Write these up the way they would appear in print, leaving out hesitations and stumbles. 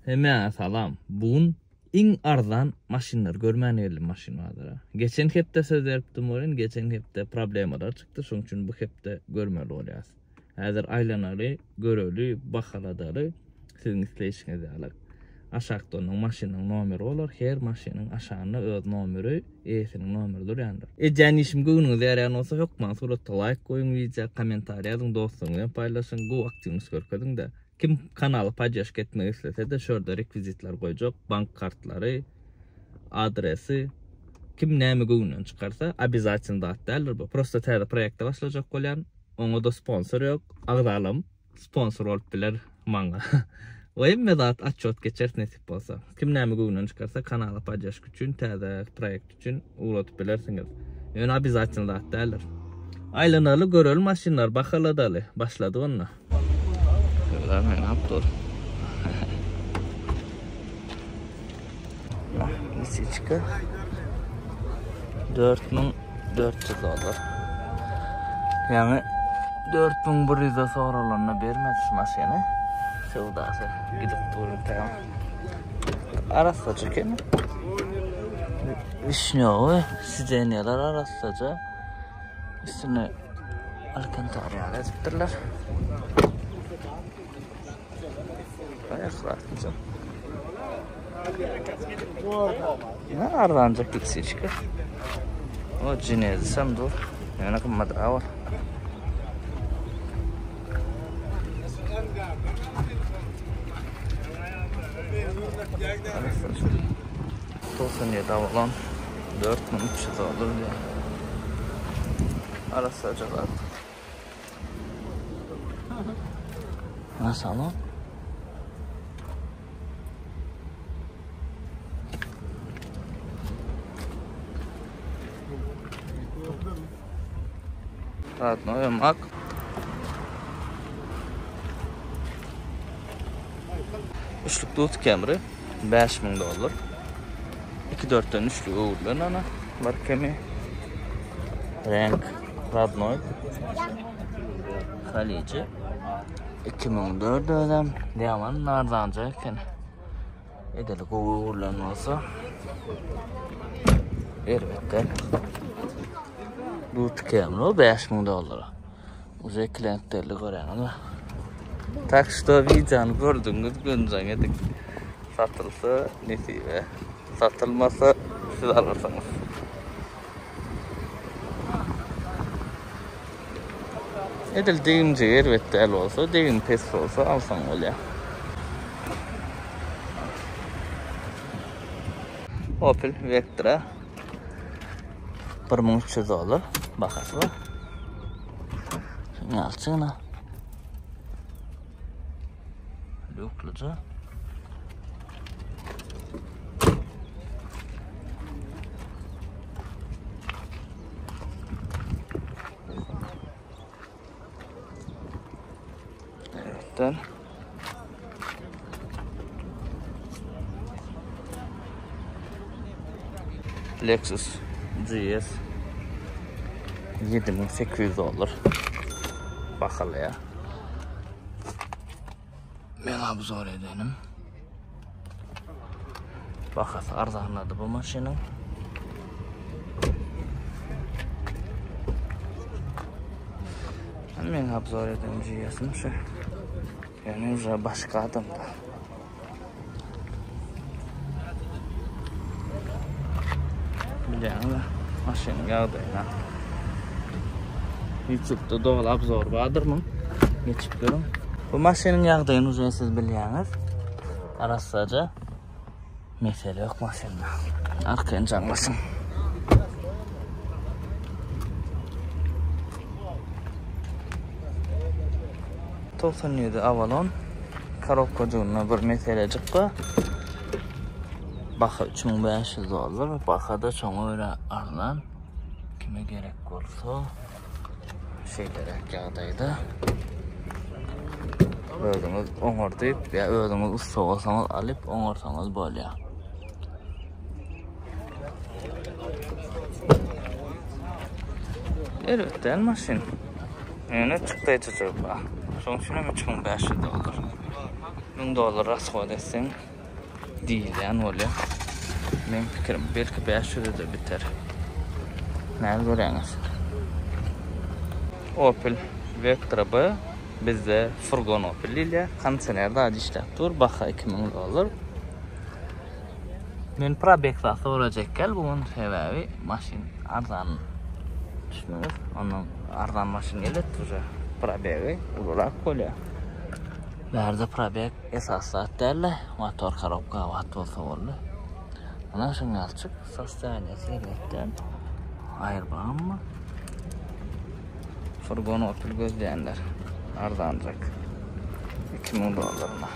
Hemen salam. Bugün in arzan maşinlar görmän elli maşinalar. Geçen hepde söz beripdim bolyn, geçen hepde problemler çykdy, şoň üçin bu hepde görmeli bolýas. Häzir aylanaly, göreli, bahaladaly siziň isleýişiňize alak. Aşakda onun maşinanyň nomeri bolar, her maşinanyň aşağına öz nomeri, esiniň nomeri durýandyr. Ejani işim göňüňize ýaraýan bolsa hokman suratda like goýuň, video, kommentariýa ýazyň, dostuňyz bilen paýlaşyň, go aktiwny görkezdiň da. Kim kanaly paýdaş etmek islese de şurada rekvizitler goýjak, bank kartlary, adresi, kim näme göňünden çykarsa обязательно atdallar bu. Prosta täze proýekte başlajak bolýan, oňa da sponsor ýok, agdalym sponsor bolup biler maňa. O emme zat atçot geçer nesip bolsa. Kim näme göňünden çykarsa kanaly paýdaş üçin, täze proýekt üçin ulatyp bilersiňiz. Ýöne обязательно atdallar. Aylanaly göreli maşinlar bahaladaly başlady onda. Ben yaptım. Lisiçka 4400 dolar. Yani 4100 soralarına vermez maşini. Sevdası gidip durun tamam. Arasacak yani. Vişnyoy, sizenyalar arasacak. Üstüne alkantarya yazıptırlar. Ayaklarınca. Ne arlanacak lisiçka? O cinezi sen dur. Yani kımmat var. Olsun ya davalan 4300 olur diye. Arası acaba. Nasıl ama? Ладно, mak. Üçlük tut kemri 5000 dolar. 2-4'ten üçlük uğurlan ana. Var kemi. Renk Radnoy. Halici. 2004 ödem. Diyaman nardanca eken. Edelik uğurlan olsa. Elbette. Tut kemri 5000 dolara. Uza klientlerle gören ama. Taksida videonu gördüğünüz güncen edik. Satılsa nesibe. Satılmasa siz alırsanız. Edil deyince elbette el olsa, deyin pes olsa alsan oluyor. Opel Vectra 1300 dolar bahası var. Şimdi alçığına. Yokluca. Evet. Lexus GS 7800 dolar. Bakalım ya. Ben abzor edelim. Bakası arzanladı bu maşinin. Ben abzor edelim GS'ini şu. Yani уже başka adam da. Yani maşinin yağdayına. YouTube'da doğal abzor vardır mı? Geçip görün. Bu maşinin yağdayını uzun siz biliyorsunuz. Arasıca mesele yok maşininde. Arkayın canlasın. Tosanıydı Avalon. Karokkocuğuna bir mesele çıktı. Baka 3500 dolar. Baka da çoğu öyle arılan. Kime gerek olsa şeylere yağdaydı. Özünüz oňardayıp ya özünüz usta bolsaňyz alyp oňarsaňyz bolýar. Elbetden maşin. Ene çıktı çocuk. Şoň üçin 3500 dolar. $3000 rasxod etsen diýilýän bolýar. Men pikirim belki 500'de biter. Näme göreňiz? Opel Vectra B bizde furgon Opel ile kansenerda adişler dur baka $2000. Men probekla sorajekkel bunun sebebi maşin arzan düşünüyoruz. Onun arzan maşin gelet tuje probegi ululak bolýar. Bärde probek esasat derle motor korobka wat bolsa boldy. Ana şunu alçık sostaniyesi eletden ayırbağım furgon Opel gözleyenler arzanacak $2000'na.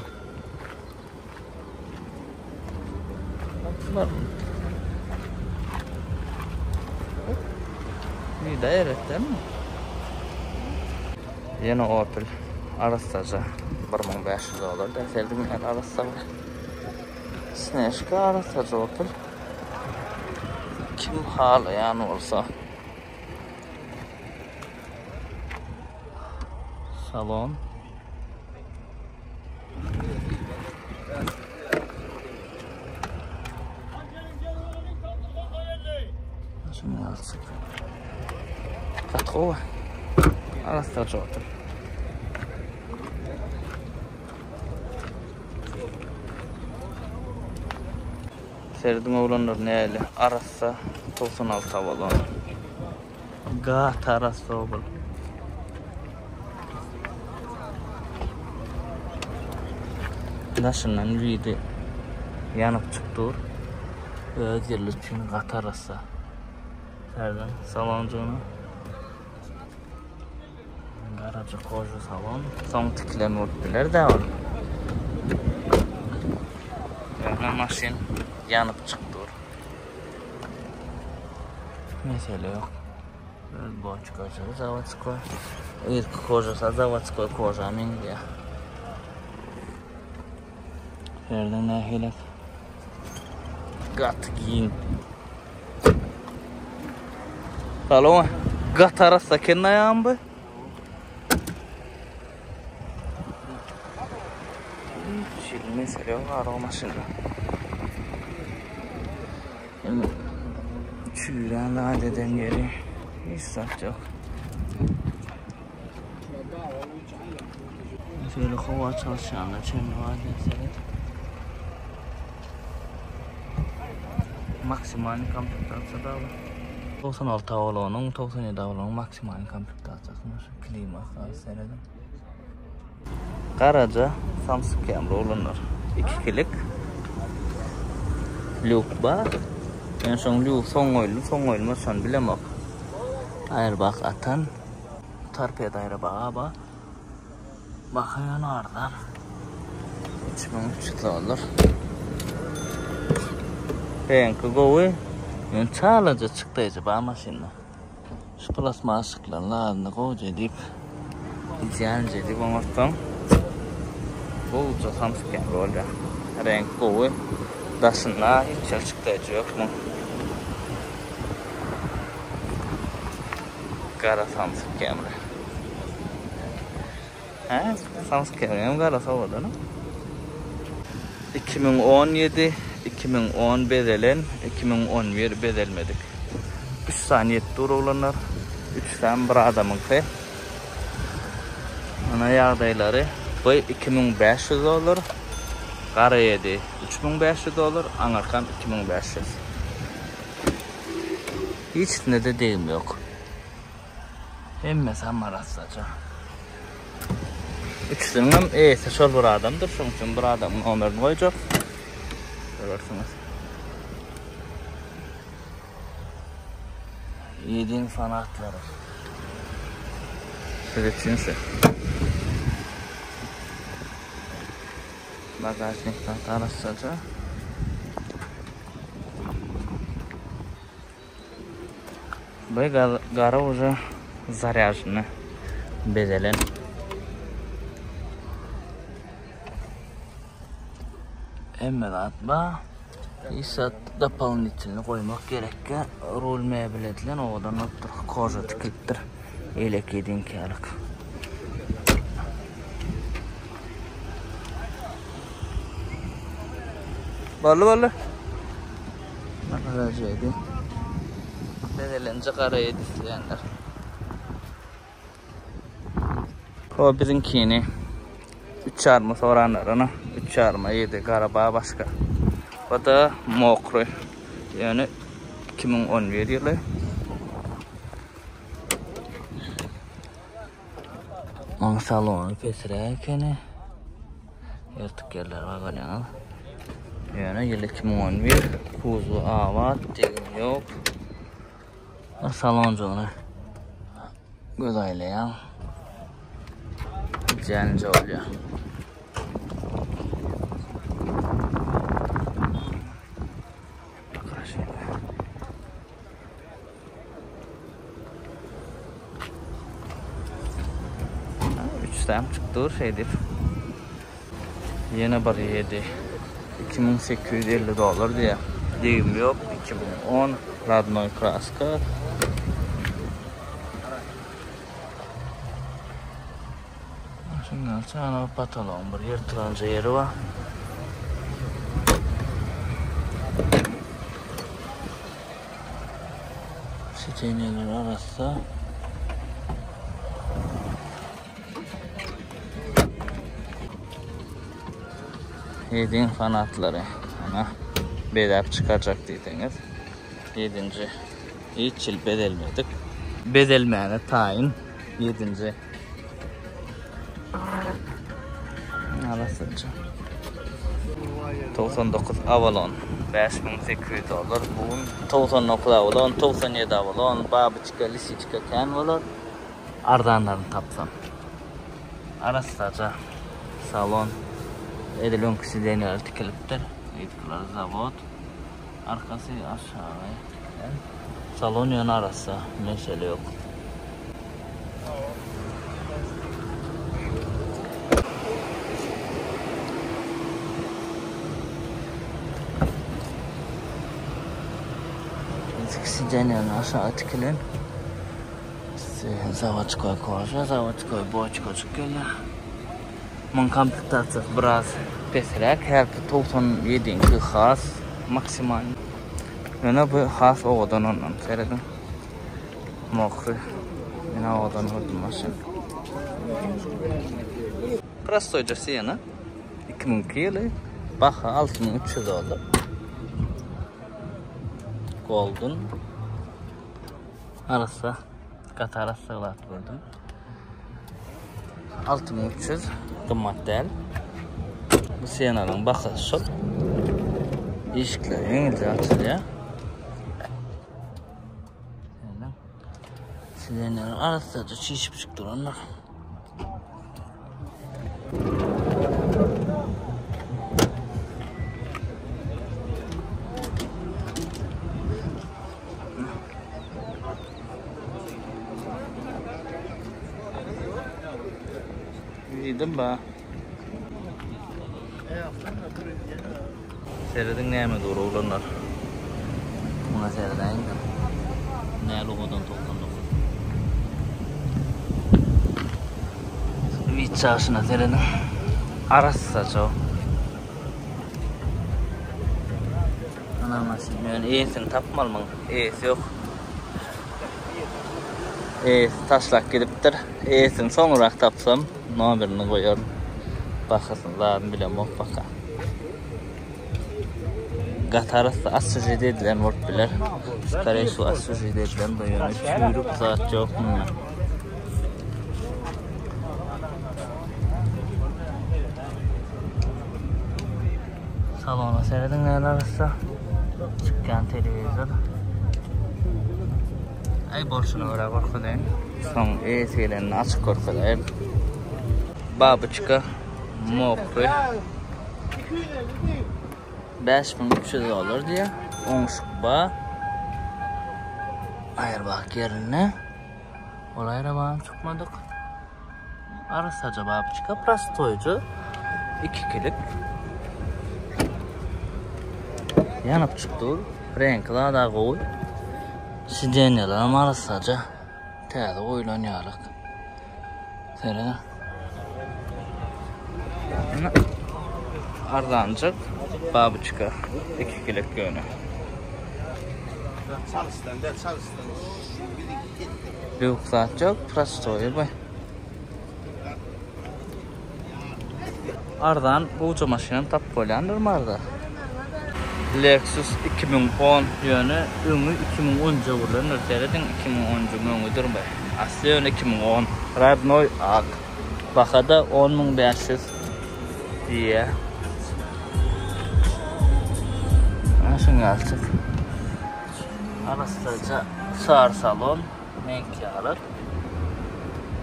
Var mı? Bir de eretten mi? Yine Opel Arastaca $1500 deseldim yani Arastaca. Sneşka Arastaca Opel. Kim halı yani olsa. Salon. Şunu alsın. Katkova. Arastaca Opel. Serdim oğlanlar neyli? Arassa 96 havalı. Gat arassa oğul. Daşından vidi yanıp çıktı. Özgürlü için gat arassa. Serdim saloncuğunu. Garajı koca salon. Son tikleme ortbiler de var. Yani maşin yanıp çıktı. Mesele yok. Boçkoy, zavodskoy. İlk kojasa zavodskoy koja mindiya. Yerden nahilek. Gat giyin. Alo, gat arasa kenna yambı. Mesele yok araba maşinda. Çüren adeden yeri hiç sat yok. Şöyle hava çalışanlar çemli adetleri. Maksimal komplektasyada var. 96 havalanın, 97 havalanın maksimal komplektasyasını klima seyredin. Karaca Samsung Camry olanlar 2 kilik Luke bar en son Luke son oylu son bilemek airbag atan torpeda airbag ba bakayan ardan $3300 ben kıgovi ben çalaca çıktıydı ba maşinle şu plasma ışıklarla adını koca deyip İzyanca deyip anlattım. Bu da Samsung Camry oldu. Renk koyu. Daşınla hiç açıklayıcı yok mu? Kara Samsung Camry. He? Samsung Camry'nin karası oldu ne? 2017, 2010 bedelen, 2011 bedelmedik. 3 saniye dur olanlar. 3 tane bir adamın ki. Ana yağdayları. Bu $2500. Qara yedi $3500, anarkan $2500. Hiç ne de deyim yok. Emmesem arasaca. Üçünün iyisi şol bir adamdır. Şunun için bir adamın ömrünü koyacak. Görürsünüz. 7 fanatları. Süreçinse. Bagajnikdan arasaca. Bu gara уже заряжены. Bezelen. Emmelatba ise doполнительно koymak gerekken rol mebeletilen odan otur koja tikiltir. Elek edin kerak. Vallahi. Aracıydı. Bedelince karaya dizleyenler. O birinkini 3 çarmı soranlarına 3 çarmı yedi Qarabağ başka. O da Mokry. Yani 2011 yılı. Onun salonu pesirəkeni. Yırtık yerler var yani. Yani yıl 2011. Kuzu avat, degim yok. Saloncuğunu gözaylayan cence oluyor. Üçten çıktı şeydir. Yine bir yedi. $2850 diye. Deyim yok. 2010 Radnoy Kraska. Şimdi sana pantolon bir yırtılanca yeri var. Seçenekler arasında yediğin fanatları ana bedel çıkacak dediniz. 7. Hiç yıl bedelmedik. Bedelmeyene tayin 7. Arasınca 99 Avalon $5800. Bugün 99 Avalon, 97 Avalon, babıçka, lisiçka ken olur. Ardanlarını tapsam. Arasınca salon edilon kişi deniyor tikiliptir. Etkılar zavod. Arkası aşağı. Salon yan arası. Mesele yok. Kişi deniyor aşağı tikilin. Zavodskoy koşa, zavodskoy boçko çıkıyor. Mon komplektatsiya biraz pesirək, her 97 xas maksimal. Yana bu xas oğudan ondan seyredin. Mokry. Yana oğudan vurdum maşın. Prostoycası yana 2002 yılı. Baxa $6300. Golden. Arası. Kat arası lat vurdum. 6300 kımmat değil. Bu siyanalın bakası sol. İşikler yengilce açılıyor. Siyanalın arası da şişip çıktı onlar. Yedim ba. Seyredin neyme doğru olanlar. Buna seyredin. Ne logodan toplandı. Bir çarşına seyredin. Arası saço. Anam nasıl yani iyisini tapmalı mı? İyisi yok. Taşlak gidiptir. İyisini son olarak tapsam numarini koyar. Bakasın zaten bilem yok baka. Qatarası asüjede edilen vort bilir. Skare su asüjede edilen doyuyor. Çürüp zat yok mu? Salona seyredin neler arası. Çıkan televizyon. Ay borçunu öyle korkulayın. Son eğitilerini açık korkulayın. Babıçka Mokry $5300 diye 10 şuba ayır bak yerine olayra bağım çıkmadık. Arası acaba babıçka prastoycu 2 kilik yanıp çıktı. Renkli da koy sidenyalar ama arası acaba teyze oylanyarak seyredin. Ardancık Babuçka 2 kiloluk göğünü. Büyük zat yok, prostoyu bu. Ardan bu uca maşinen tap koyandır mı arda? Lexus 2010 yönü, ünü 2010'ca vurulan ürteredin 2010'ca müngüdür mü? Asli yönü 2010. Radnoy Ak. Bakada 10.500 diye. Nasıl geldik? Arasıca sağır salon, menkiyalık.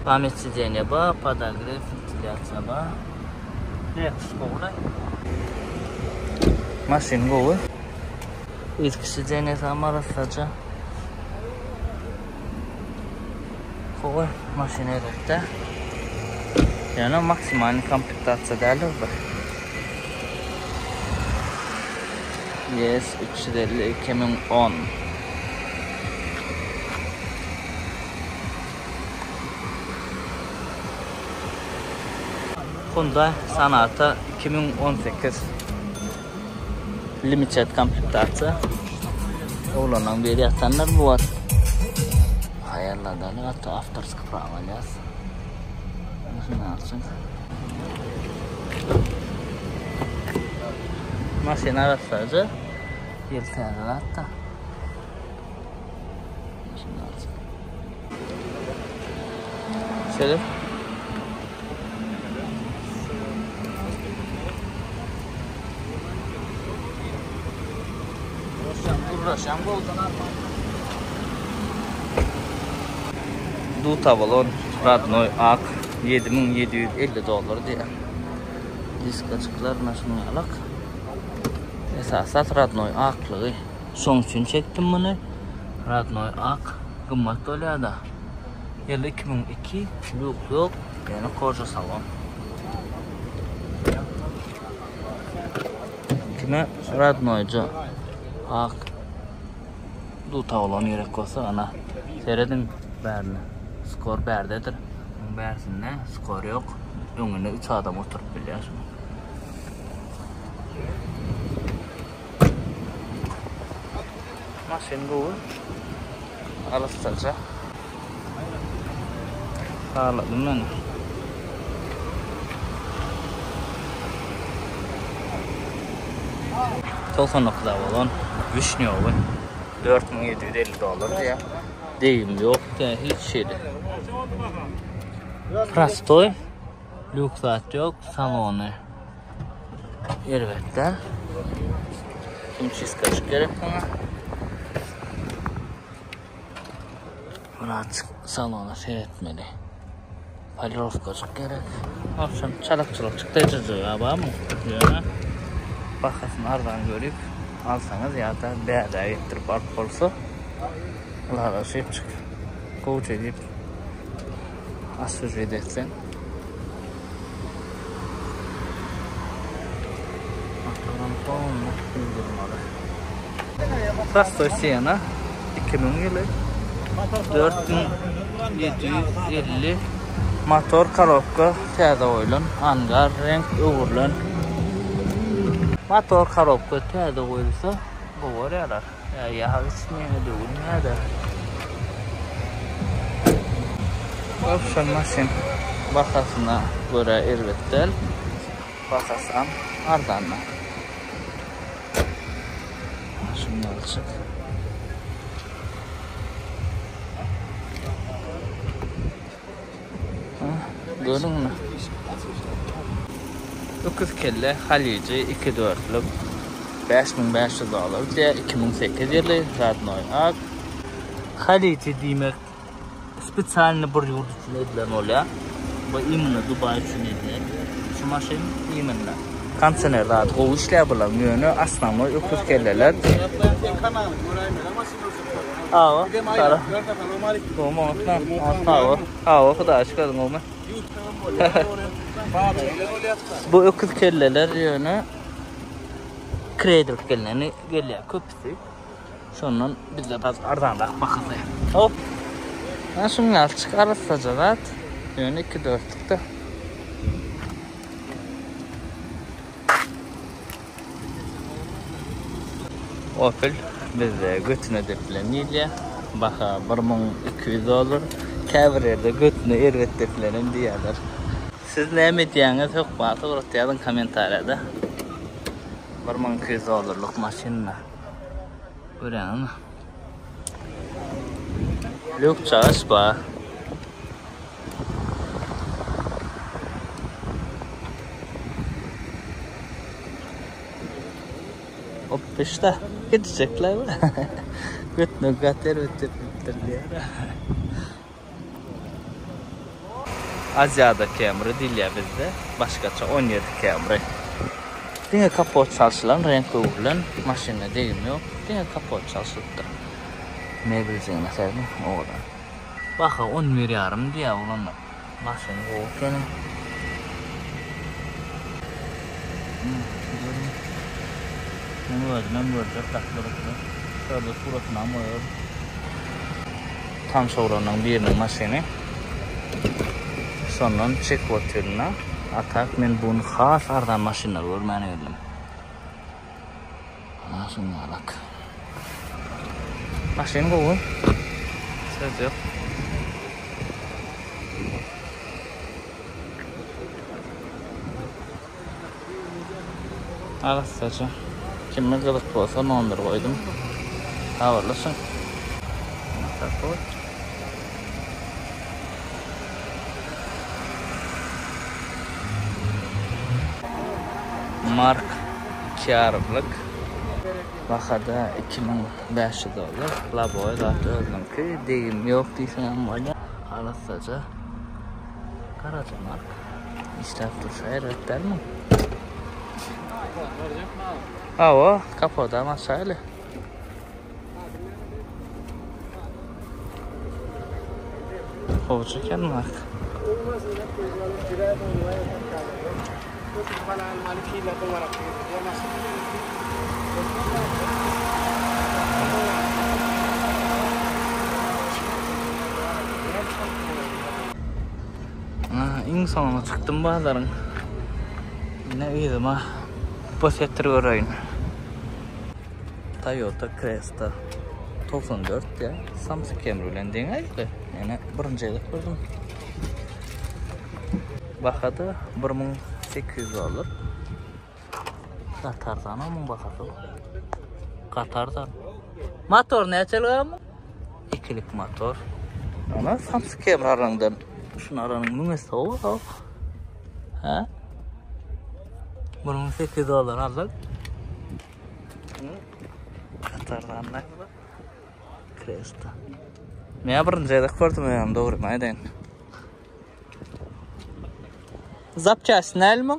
Pametsi deneba, padagre, filtriyatsa. Lexus koğulay. Maşin koğul. İtkisi deneba arasıca. Koğul maşin edekte. Yani maksimalini komplektasya derler bu. Yes, 350 2010. Hyundai Sonata 2018 limited komplektasya. Oğlanan bir yatanlar bu var. Hayallardan hatta afterski pravaliyaz. Nasıl alsın? Maşin arasıca yeltenler hatta. Nasıl alsın? Şöyle. Uğraşan goldan arma. Duta balon Radnoy Ak $7.750 diye. Disk açıklar naşınyalık. Esasat Radnoy Aklığı. Son için çektim bunu. Radnoy Ak gımmat oluyor da. Yılı 2002 yok yani koca salon. Kime Radnoy'cu Ak Duta olan yürek olsa ana seyredin berini. Skor berdedir. Bersinde skor yok. Önüne 3 adam oturup biliyorsun. Maşin bu. Alıştırca. Sağladım ben. Tosanlıkta olan Vişnyovu $4.750 diye. Deyim yok diye hiç şeydi. Prostoy. Lüksat yok. Salonu. Elbette. Kimçiz kaçık gerek bana. Rahat salonu seyretmeli. Palirovka kaçık gerek. Akşam çalak çıktı ya mı? Yani bakasın aradan görüp alsanız ya da beyada getirip alıp olsa Lara şey çık. Koç edip asır edetsen. Prostoy Sienna 2000 yılı 4750 motor karopka tədə oyulun angar renk uğurlan motor karopka tədə oyulsa bu var yarar ya ismini de da option maşin bakasına göre elbette bakasan ardanla şimdi alacak. Gördün mü? 9 kelle Halici 2 dörtlük $5500 diye 2008 yılı Radnoy Ak Halici demek spesialini bir yurt için edilen oluyor. Bu imanı Dubai için edilen. Şu maşin imanla. Kansener rahat o işler bulan yönü aslanlı 9 kelleler. Ava, tara. Como ava kadar çıkardın olma. Bu öküz kelleler yönü kredir kelleni geliyor köpüsü. Şunun biz de biraz ardan bakacağız. Hop. Nasıl çık arasacağız. Yönü 2 dörtlükte. Opel bizde götüne depleniydi. Baha 1200 olur. Kavrerde götüne ervet deplenim diyorlar. Siz ne medyanız yok mu? To'g'ri yazın kommentariyada. 1200 olurluk maşinna. Görüyorsunuz. Lük çağış ba. Hop işte gidecekler. Götünü gater ötüptür diye. Asya'da Camry değil ya bizde. Başkaça 17 Camry. Dine kapot çalışılan renk uygulan maşinle değil mi yok. Dine kapot çalışıptır. Ne bileceğim mesela orada. Baka 10 milyarım diye olanlar. Maşin olurken. Ben böyle takılırım. Şöyle suratına mıyım? Tam soğuranın birinin maşini. Sonra çek otelina. Atak men bunu xas ardan maşinlar görmeni geldim. Maşin alak. Maşin bu. Söz yok. Alassaca. Kimme gılık bolsa nondur koydum. Havarlasın. Takot. Mark 2 arablık. Bakada 2500 dolar. Laboya zaten özüm ki deyim yok deysen ama alassaca. Karaca mark. İşte dursa eretler mi? Ava kapoda masayla. Hoca mark. İng sonuna çıktım bazarın. Ne iyiydim ha. Posettir göreyim. Toyota Cresta 94 ya. Samsung Camry'len deyin ayıklı. Yani birinci aylık gördüm. Bakada 1800 olur. Katardan mı bakada? Katardan. Motor ne açılıyor mu? İkilik motor. Ona Samsung Camry'den. Şunu aranın numesi o. Ha? 1800 dolar aldık. Katardan ne? Cresta. Ne birinci aylık gördüm ya. Doğru mu? Aynen. Zapçası ne mi?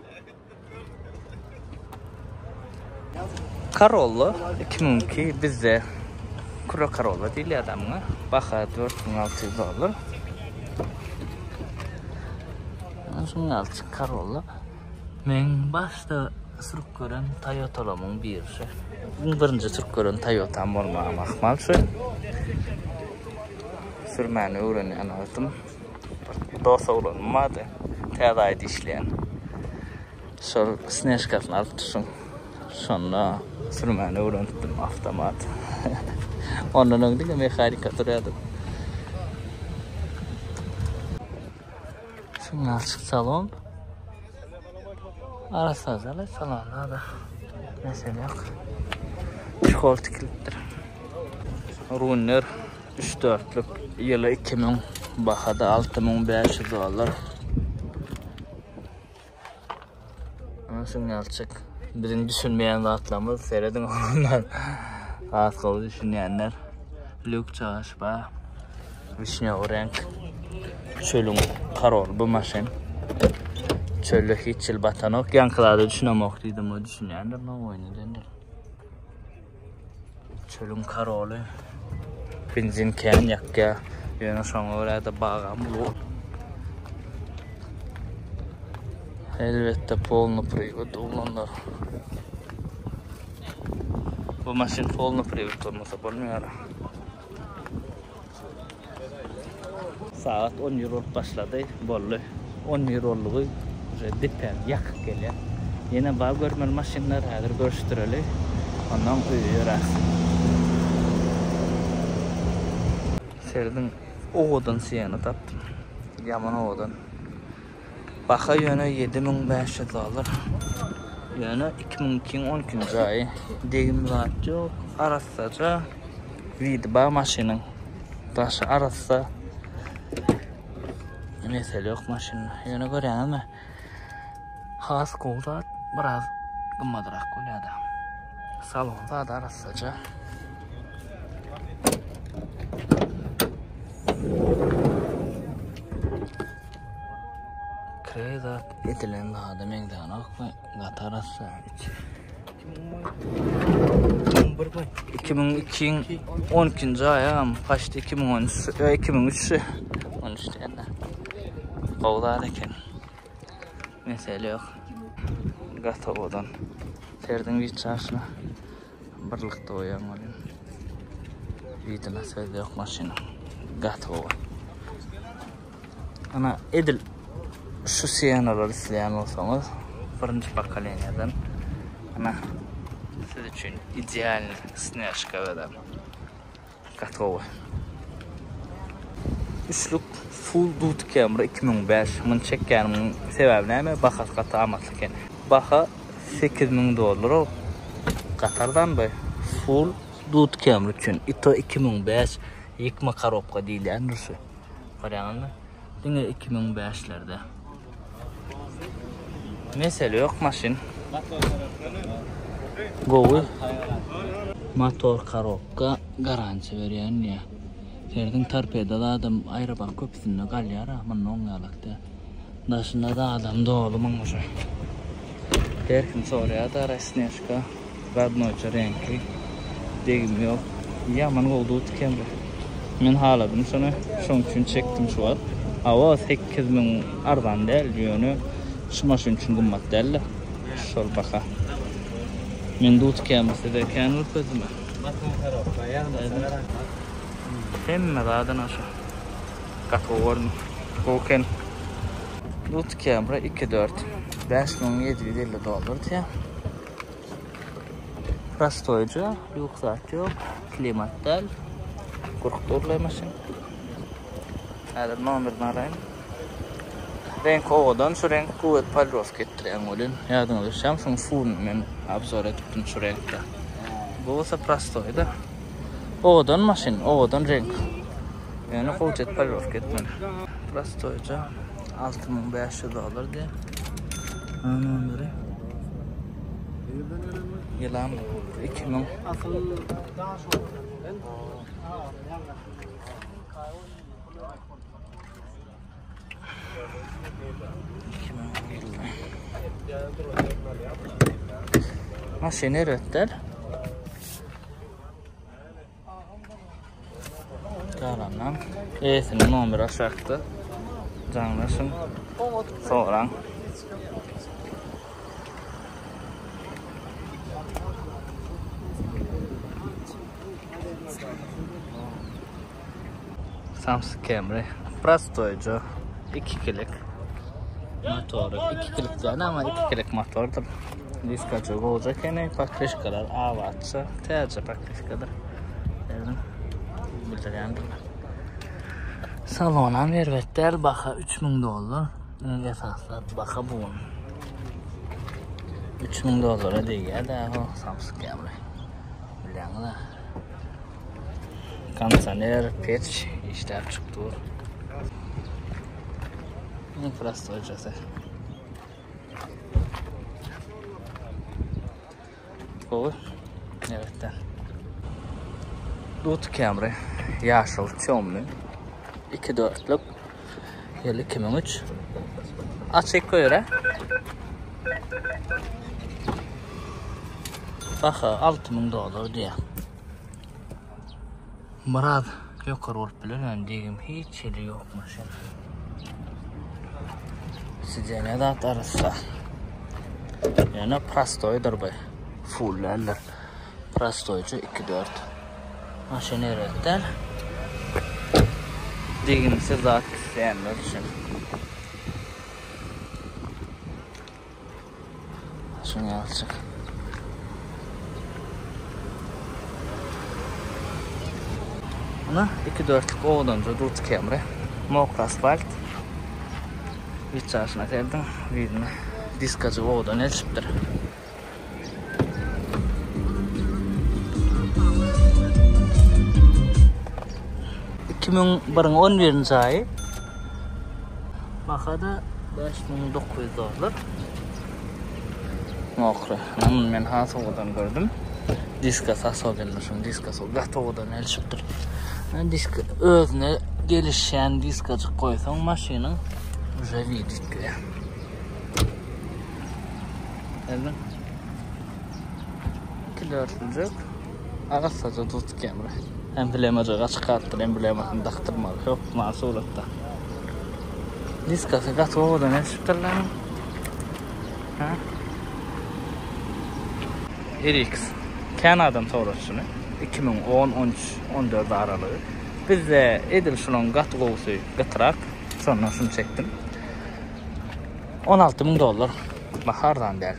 Corolla 2002 bizde Kuro Corolla değil adamına. Baka 4600 dolar. Şunun altı Corolla. Men başta sürüp gören Toyota'lamın birisi. Birinci sürüp gören Toyota'm olmağa mahmalsı. Sürmeni öğrenen aldım. Dosa ulanmadı. Tədaydı işleyen. Sonra snejkasını alıp tutsun. Sonra sürmeni öğrendim avtomat. Ondan önce mekanika duruyordu. Şimdi açık salon. Arası azalı salonda da mesele yok. Çikol tikiliptir. Runner 3-4'lük yılı 2000 bakada 6500 dolar. Şimdi açık. Birini düşünmeyen rahatlamız seyredin onlar. Rahat kolu düşünmeyenler. Lük çağış ba. Vişne renk. Çölün karol bu maşin. Çölü hiç yıl batan ok. Yankılarda düşünemek dedim o düşünmeyenler. Ne oynayanlar. Çölün karolu. Benzin keyen yakya. Yine sonra orada bağam bu. Elbette polnu privat olanlar. Bu maşin polnu privat olmasa olmuyor. Saat 10 euro başladı. Bollu 10 euroluğu dipen yak geliyor. Yine bağ görmeli maşinler hazır görüştüreli. Ondan koyuyor. Serdin oğudan siyana taptım. Yaman oğudan. Baxa yönü 7500 dolar. Yönü 2012 ayı. Degim zat yok. Arassaca vidba maşinin. Daşı arassa mesele yok maşinin. Yönü görýän mi? Has kolda biraz gımmadırak koyada. Salonda da arassaca. Krezat etilen daha mengdan akma gatarasa 2012 ayam kaçtı 2013 13 tane qovlar eken mesele yok gatovodan serdin viçasına birlikte oyan olun vidina söyle yok maşina gatova ana edil şu siyanalar isteyen olsanız birinci bakaleniyadan ana siz için ideal snyaşka veren katova üçlük full dut kamera 2005 mun çekkenim sebebi näme baha kata amatlyken baha 8000 dolar o Katardan bay full dut kamera üçün ito 2005 yıkma karopka diýilýän durşy garýanmy diňe 2005'lerde mesele yok maşin gowy motor karopka garanti berýän ýa serdin torpeda da adam aýrabak köpüsinde galýar ama noňalykda daşynda da adam dolu maňuşa derkim sorýar da rasneška radnoýça renkli degim ýok ýaman boldy utkendir men haladym şonu şoň üçin çekdim şu wagt awa 8000 ardan däl ýöne şu maşyn üçin gymmat däl şol baha men dut kämesi de känul közüme hemme dadan aşa katoworn koken dut kämera 2.4 5750 dolar diýär prostoyca ýuksat ýok klimat däl 40 dolar maşyn hada nomerni araýyn renk oğudan şu renk kuvvet palrof gettirýän bolyn ýadyňyza düşýär şoň full men abzor etdim şu renkde bu bolsa prostoy da oğudan maşyn oğudan renk ýani kuvvet palrof getmeli prostoyca 6500 dolar diýär nomeri ýylan 2000 maşyny eretler Karanam esini nomeri aşakda canlaşın soğuran Samsung Camry prostoyca 2 kilik motoru 2 kilik diýär ama 2 kilik motordur diskaçı olacak ene pakrişkalar avatsa täze pakrişkalar derdim bildirýändir salona merwetler baha 3000 dolar esaslar baha bu 3000 dolara diýär da o Samsung Camry bilýäňler kansaner peç işler çıktı. Infrastrukturası. Bu evet. Dut Camry yaşıl çömlü 2.4'lük yılı 2003 açık göre baxa 6000 dolar diye Murad yukarı olup bilen diyeyim hiç eli yok maşın sizce da atarsa yani prostoydur bu fullerler prostoycu 2.4 maşın eretler diyeyim size zat isteyenler için maşın yazacak Buna 2-4'lük oğlanca dut kemre. Mokr asfalt. Vicharşına geldim. Vidini diskacı oğlan elçiptir. $2011 ayı. Bakada $5.900. Mokra. Men has oğlan gördüm. Diskası asal gelmişim. Diskası gat oğlan elçiptir. Disk özüne gelişen diskacı koysan maşının güzel gidiyor. Evet. 2-4'lük ağaçsaca tut kemre. Emblemaca çıkarttır, emblemasını taktırmalı. Yok masulatda. Diskası gat oğlan elçiptirler. RX Kanada'dan torosunu 2010-13-14 aralığı. Biz de edil şunun gat qoğusu gıtırak sonra şunu çektim. $16.000 bahardan değil.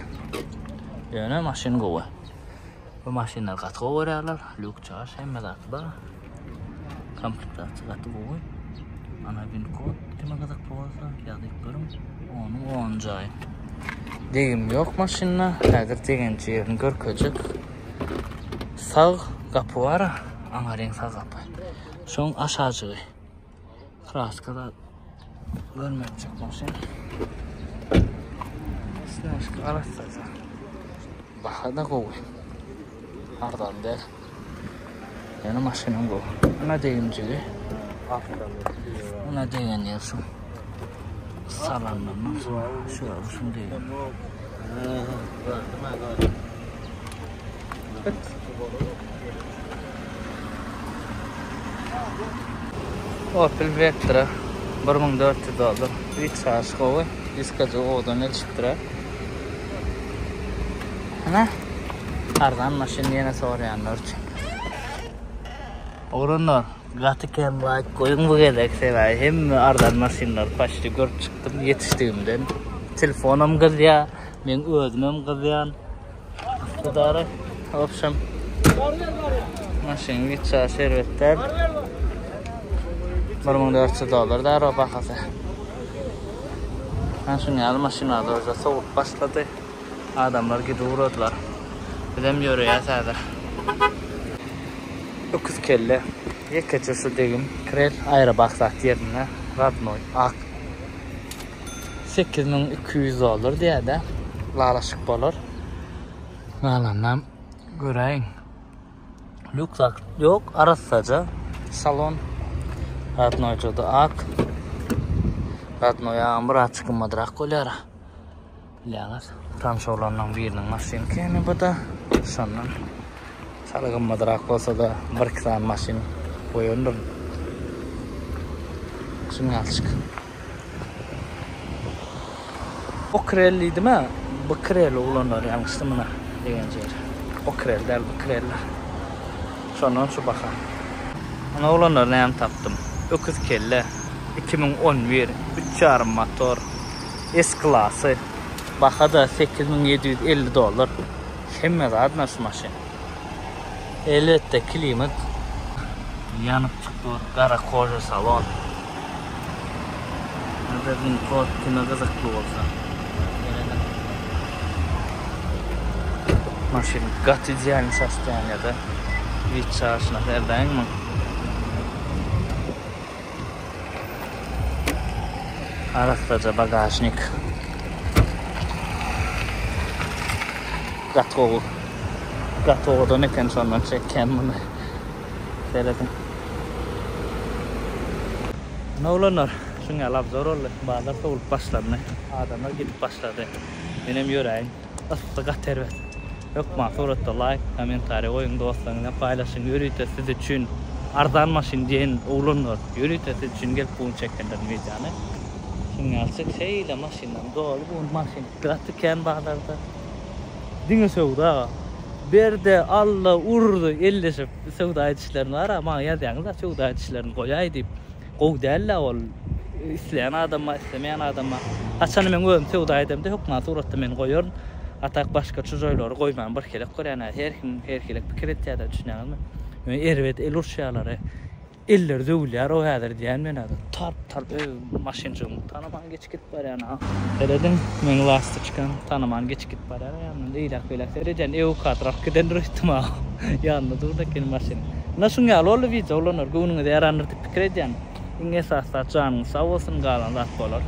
Yani maşin qoğu. Bu maşinler gat qoğu veriyorlar. Lük çağış hem da komplektatçı gatı qoğu. Ana bin kod kime kadar qoğusa yazık görüm. Onun 10. ay. Degim yok maşinna. Eğer degenci yerini görkecek. Sağ kapı var. Ana renk sağ kapı. Şun aşağıcığı. Kraskada görmeyecek maşin. Sınaşkı araçsaydı. Baha da qoğu. Ardan değil. Yani maşinin qoğu. Ona deyimciliği. Ona deyen yer şun. Salanlarından sonra şurada şun deyim. Opel Vectra $1.400. Vicharş qoğu. Diskacı oğdan elçiptire. Ana? Ardan maşin yine sorayanlar için. Oğlanlar, gatıken bak koyun bu gedek sevay. Hem ardan maşinler başta görüp çıktım yetiştiğimden. Telefonum kızya, men özümüm kızyan. Kudarı, opşam. Maşin Vicharş servetler. $1.400 da araba bakası. Ben şunu yalı maşinada orada soğuk başladı. Adamlar gidip uğradılar. Bilem yürüyor sadece. 9 kelle. Yekçe şu degim. Krel ayrı baksak yerine. Radnoy. Ak. $8.200 diye de. Lalaşık bolur. Alandan göreyim. Lüksak yok. Arassaca. Salon. Radnoycu da ak. Radnoya ambır açıkın madrak kolyara. Bileğiniz. Transolarından birinin maşin keni bu da. Sondan. Salgın madrak olsa da bir kısan maşin koyundur. Şunu alçık. O krelliydi mi? Bu krel oğlanlar yanlıştı mı? O krel der bu kreller. Sondan şu bakalım. Ana oğlanlar ne taptım? 9 kelle. 2011 3.5 motor S-klası. Baha da $8.750. Hemme adına şu maşin. Elbette klimat. Yanıp çıktı. Kara koca salon. Nerede bir kod kime kızıklı olsa. Maşin gatıcı yani saçlayan ya da Vicharş'ına derden mi? Araçtaca bagajnik. Gatoğu ne kan sonra çekken bunu. Seyredin. Ne olanlar? Şuna laf zor oldu. Bazılar soğuk başladı. Adamlar gidip başladı. Benim yüreğim. Aslı tervet. Yok mağdurutta like, komentari koyun dostlarına paylaşın. Yürüyte siz için ardan maşin diyen oğlanlar. Yürüyte siz için gelip bunu çekkenler videonu. Şimdi alçık şeyle maşinden doğru bu maşin gratıken bağlarda. Dine sevda. Bir de Allah urdu elleşip sevda edişlerini var ama yazyanlar sevda edişlerini koyay deyip qoğ değerler ol. İsteyen adama, istemeyen adama. Açanı men özüm sevda edemde yok mağdurutta men koyuyorum. Atak başka çocuğları koyman bir kelek koyana her kim her kelek fikir ettiği düşünüyorum. Yani ervet elur şeyleri eller döwler o häder diýen men hada tarp maşynçyň tanaman geç git bar ýa-ni. Eredin men lasty çykan tanaman geç git bar ýa-ni. Eýlek belek dereden ew katrap giden rıhtyma. Ýanynda durdaken maşyn. Naşyň ýaly ol video olanlar göwnüňde ýarandyr pikir edýän. Iň esasda janyň sag bolsun galan zat bolar.